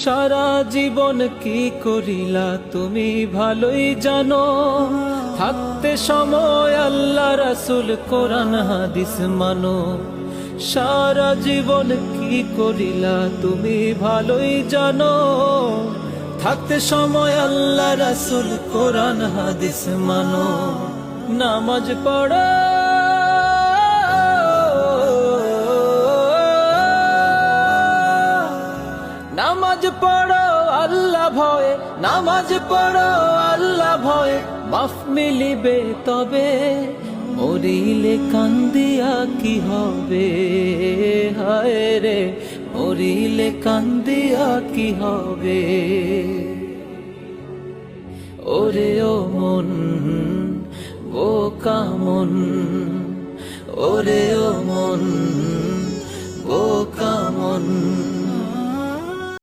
সারা জীবন কি করিলা তুমি ভালোই জানো, থাকতে সময় আল্লাহ রাসূল কোরআন হাদিস মানো। সারা জীবন কি করিলা তুমি ভালোই জানো, থাকতে সময় আল্লাহ রাসূল কোরআন হাদিস মানো। নামাজ পড়ো নামাজ পড়ো আল্লাহ ভয়ে, নামাজ পড়ো আল্লাহ ভয়ে, মাফ মিলিবে তবে। মরিলে কান্দিয়া কি হবে, হায় রে মরিলে কান্দিয়া কি হবে। ওরে ও মন বোকা মন, ওরে ও মন বোকা মন।